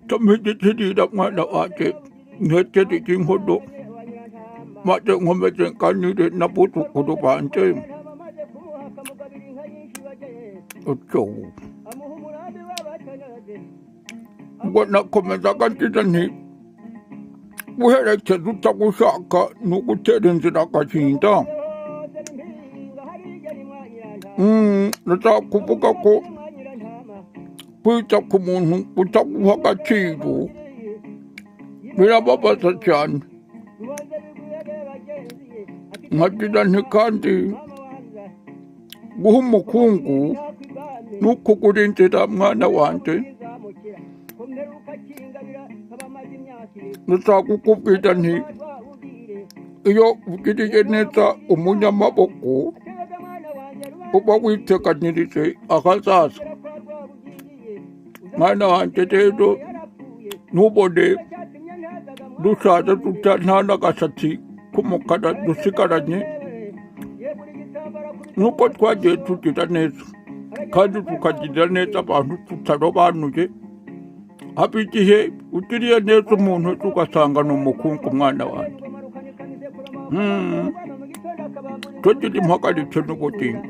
Tamhiti da mwana wake ngete tingodo mate ngomete kanide na putu kudubante ocho ngona komeza kantidani uhere tezuta kushaka nukuterenza kachinda nata kupuka ko kwita ku muntu utaguha agaciro birababaza cyane nkagira nti kandi guha umukungu n'ukugura inzira mwana wanjye nzakukubwira nti iyo ugiriye neza umunyamaboko uba witeganyirije ahazaza mwana wanjye rero ntubone dusaza nta n'agasatsi k'umukara dusigaranye nuko twagiye tugira neza kandi tukagirira neza abantu tutarobanuye haba igihe ugiriye neza umuntu tugasanga ni umukungu umwana wanjye tugira impagaritse n'ubugingo